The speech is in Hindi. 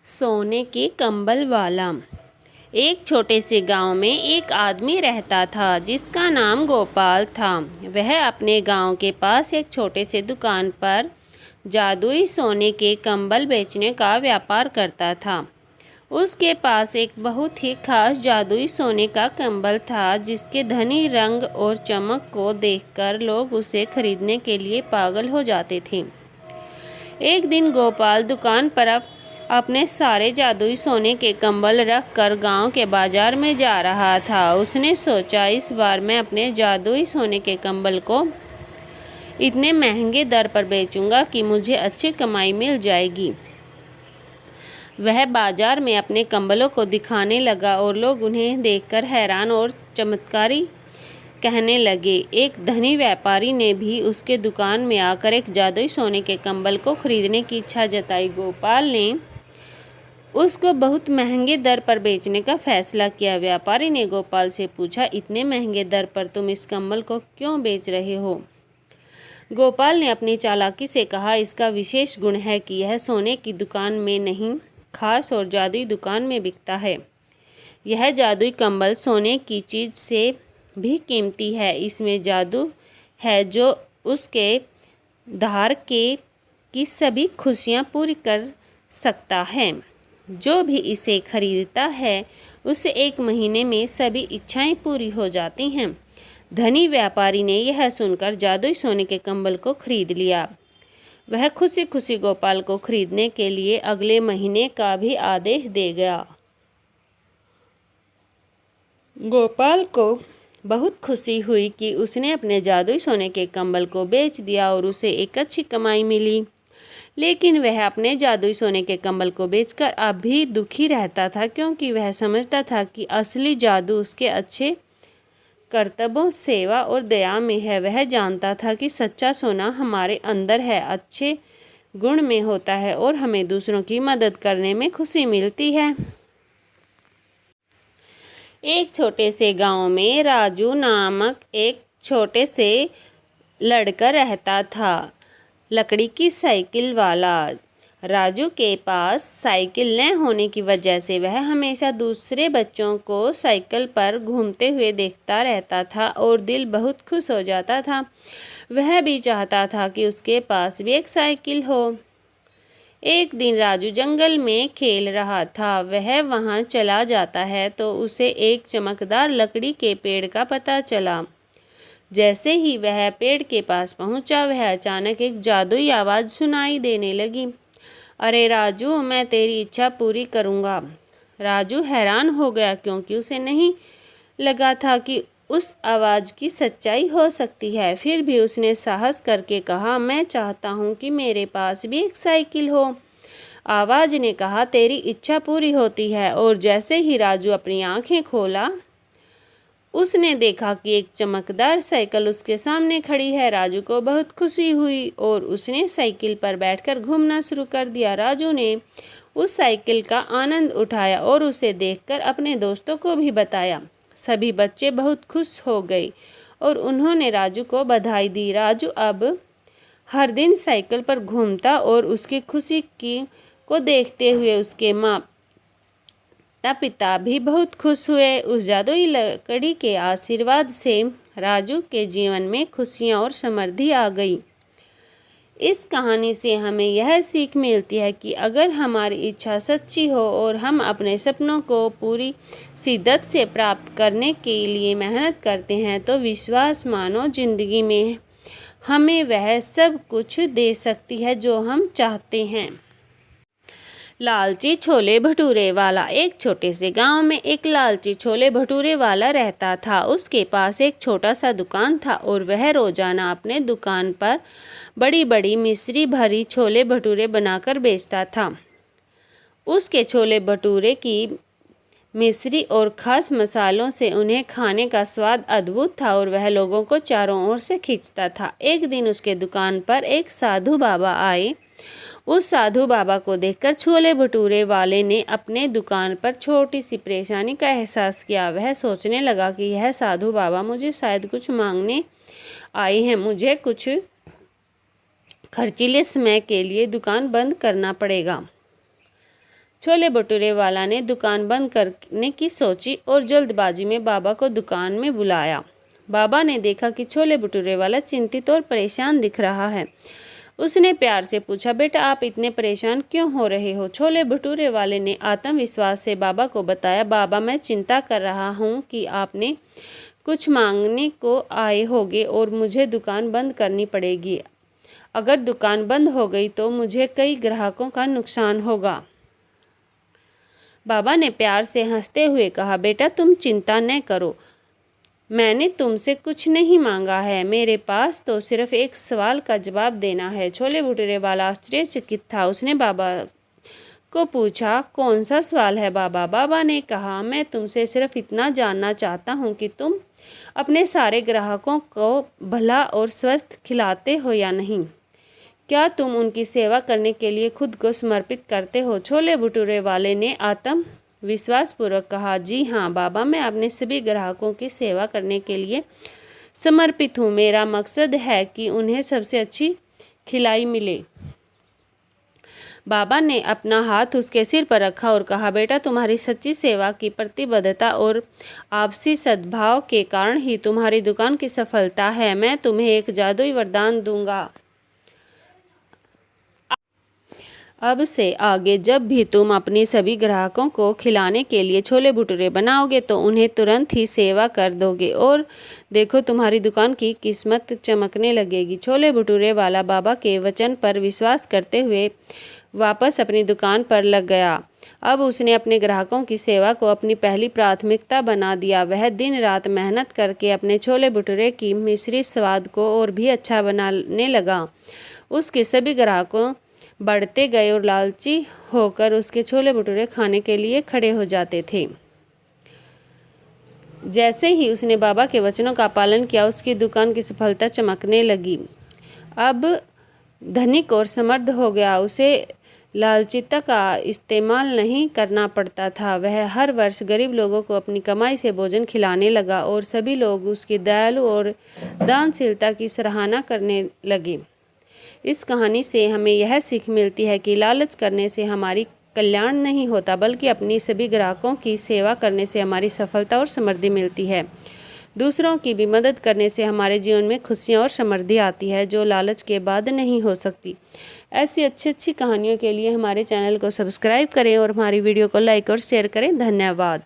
सोने के कंबल वाला। एक छोटे से गांव में एक आदमी रहता था जिसका नाम गोपाल था। वह अपने गांव के पास एक छोटे से दुकान पर जादुई सोने के कंबल बेचने का व्यापार करता था। उसके पास एक बहुत ही खास जादुई सोने का कंबल था जिसके धनी रंग और चमक को देखकर लोग उसे खरीदने के लिए पागल हो जाते थे। एक दिन गोपाल दुकान पर अपने सारे जादुई सोने के कंबल रख कर गाँव के बाजार में जा रहा था। उसने सोचा, इस बार मैं अपने जादुई सोने के कंबल को इतने महंगे दर पर बेचूंगा कि मुझे अच्छी कमाई मिल जाएगी। वह बाजार में अपने कंबलों को दिखाने लगा और लोग उन्हें देखकर हैरान और चमत्कारी कहने लगे। एक धनी व्यापारी ने भी उसके दुकान में आकर एक जादुई सोने के कंबल को खरीदने की इच्छा जताई। गोपाल ने उसको बहुत महंगे दर पर बेचने का फैसला किया। व्यापारी ने गोपाल से पूछा, इतने महंगे दर पर तुम इस कंबल को क्यों बेच रहे हो? गोपाल ने अपनी चालाकी से कहा, इसका विशेष गुण है कि यह सोने की दुकान में नहीं, खास और जादुई दुकान में बिकता है। यह जादुई कंबल सोने की चीज से भी कीमती है। इसमें जादू है जो उसके धार की सभी खुशियां पूरी कर सकता है। जो भी इसे खरीदता है उसे 1 महीने में सभी इच्छाएं पूरी हो जाती हैं। धनी व्यापारी ने यह सुनकर जादुई सोने के कंबल को खरीद लिया। वह खुशी खुशी गोपाल को खरीदने के लिए अगले महीने का भी आदेश दे गया। गोपाल को बहुत खुशी हुई कि उसने अपने जादुई सोने के कंबल को बेच दिया और उसे एक अच्छी कमाई मिली। लेकिन वह अपने जादुई सोने के कंबल को बेचकर अब भी दुखी रहता था, क्योंकि वह समझता था कि असली जादू उसके अच्छे कर्तव्यों, सेवा और दया में है। वह जानता था कि सच्चा सोना हमारे अंदर है, अच्छे गुण में होता है और हमें दूसरों की मदद करने में खुशी मिलती है। एक छोटे से गांव में राजू नामक एक छोटे से लड़का रहता था, लकड़ी की साइकिल वाला। राजू के पास साइकिल न होने की वजह से वह हमेशा दूसरे बच्चों को साइकिल पर घूमते हुए देखता रहता था और दिल बहुत खुश हो जाता था। वह भी चाहता था कि उसके पास भी एक साइकिल हो। एक दिन राजू जंगल में खेल रहा था। वह वहां चला जाता है तो उसे एक चमकदार लकड़ी के पेड़ का पता चला। जैसे ही वह पेड़ के पास पहुंचा, वह अचानक एक जादुई आवाज़ सुनाई देने लगी। अरे राजू, मैं तेरी इच्छा पूरी करूंगा। राजू हैरान हो गया, क्योंकि उसे नहीं लगा था कि उस आवाज़ की सच्चाई हो सकती है। फिर भी उसने साहस करके कहा, मैं चाहता हूं कि मेरे पास भी एक साइकिल हो। आवाज़ ने कहा, तेरी इच्छा पूरी होती है। और जैसे ही राजू अपनी आंखें खोला, उसने देखा कि एक चमकदार साइकिल उसके सामने खड़ी है। राजू को बहुत खुशी हुई और उसने साइकिल पर बैठकर घूमना शुरू कर दिया। राजू ने उस साइकिल का आनंद उठाया और उसे देखकर अपने दोस्तों को भी बताया। सभी बच्चे बहुत खुश हो गए और उन्होंने राजू को बधाई दी। राजू अब हर दिन साइकिल पर घूमता और उसकी खुशी को देखते हुए उसके माता पिता भी बहुत खुश हुए। उस जादुई लकड़ी के आशीर्वाद से राजू के जीवन में खुशियां और समृद्धि आ गई। इस कहानी से हमें यह सीख मिलती है कि अगर हमारी इच्छा सच्ची हो और हम अपने सपनों को पूरी शिद्दत से प्राप्त करने के लिए मेहनत करते हैं, तो विश्वास मानो जिंदगी में हमें वह सब कुछ दे सकती है जो हम चाहते हैं। लालची छोले भटूरे वाला। एक छोटे से गांव में एक लालची छोले भटूरे वाला रहता था। उसके पास एक छोटा सा दुकान था और वह रोजाना अपने दुकान पर बड़ी बड़ी मिश्री भरी छोले भटूरे बनाकर बेचता था। उसके छोले भटूरे की मिश्री और खास मसालों से उन्हें खाने का स्वाद अद्भुत था और वह लोगों को चारों ओर से खींचता था। एक दिन उसके दुकान पर एक साधु बाबा आए। उस साधु बाबा को देखकर छोले भटूरे वाले ने अपने दुकान पर छोटी सी परेशानी का एहसास किया। वह सोचने लगा कि यह साधु बाबा मुझे शायद कुछ मांगने आए हैं। मुझे कुछ खर्चीले समय के लिए दुकान बंद करना पड़ेगा। छोले भटूरे वाला ने दुकान बंद करने की सोची और जल्दबाजी में बाबा को दुकान में बुलाया। बाबा ने देखा कि छोले भटूरे वाला चिंतित और परेशान दिख रहा है। उसने प्यार से पूछा, बेटा आप इतने परेशान क्यों हो रहे हो? छोले भटूरे वाले ने आत्मविश्वास से बाबा को बताया, बाबा मैं चिंता कर रहा हूँ कि आपने कुछ मांगने को आए होगे और मुझे दुकान बंद करनी पड़ेगी। अगर दुकान बंद हो गई तो मुझे कई ग्राहकों का नुकसान होगा। बाबा ने प्यार से हंसते हुए कहा, बेटा तुम चिंता न करो, मैंने तुमसे कुछ नहीं मांगा है, मेरे पास तो सिर्फ एक सवाल का जवाब देना है। छोले भटूरे वाला आश्चर्यचकित था। उसने बाबा को पूछा, कौन सा सवाल है बाबा? बाबा ने कहा, मैं तुमसे सिर्फ इतना जानना चाहता हूँ कि तुम अपने सारे ग्राहकों को भला और स्वस्थ खिलाते हो या नहीं? क्या तुम उनकी सेवा करने के लिए खुद को समर्पित करते हो? छोले भटूरे वाले ने आत्मविश्वासपूर्वक कहा, जी हाँ बाबा, मैं अपने सभी ग्राहकों की सेवा करने के लिए समर्पित हूँ। मेरा मकसद है कि उन्हें सबसे अच्छी खिलाई मिले। बाबा ने अपना हाथ उसके सिर पर रखा और कहा, बेटा तुम्हारी सच्ची सेवा की प्रतिबद्धता और आपसी सद्भाव के कारण ही तुम्हारी दुकान की सफलता है। मैं तुम्हें एक जादुई वरदान दूंगा। अब से आगे जब भी तुम अपनी सभी ग्राहकों को खिलाने के लिए छोले भटूरे बनाओगे तो उन्हें तुरंत ही सेवा कर दोगे और देखो तुम्हारी दुकान की किस्मत चमकने लगेगी। छोले भटूरे वाला बाबा के वचन पर विश्वास करते हुए वापस अपनी दुकान पर लग गया। अब उसने अपने ग्राहकों की सेवा को अपनी पहली प्राथमिकता बना दिया। वह दिन रात मेहनत करके अपने छोले भटूरे की मिश्रित स्वाद को और भी अच्छा बनाने लगा। उसके सभी ग्राहकों बढ़ते गए और लालची होकर उसके छोले भटूरे खाने के लिए खड़े हो जाते थे। जैसे ही उसने बाबा के वचनों का पालन किया, उसकी दुकान की सफलता चमकने लगी। अब धनिक और समृद्ध हो गया। उसे लालचिता का इस्तेमाल नहीं करना पड़ता था। वह हर वर्ष गरीब लोगों को अपनी कमाई से भोजन खिलाने लगा और सभी लोग उसकी दयालु और दानशीलता की सराहना करने लगे। इस कहानी से हमें यह सीख मिलती है कि लालच करने से हमारी कल्याण नहीं होता, बल्कि अपनी सभी ग्राहकों की सेवा करने से हमारी सफलता और समृद्धि मिलती है। दूसरों की भी मदद करने से हमारे जीवन में खुशियाँ और समृद्धि आती है, जो लालच के बाद नहीं हो सकती। ऐसी अच्छी कहानियों के लिए हमारे चैनल को सब्सक्राइब करें और हमारी वीडियो को लाइक और शेयर करें। धन्यवाद।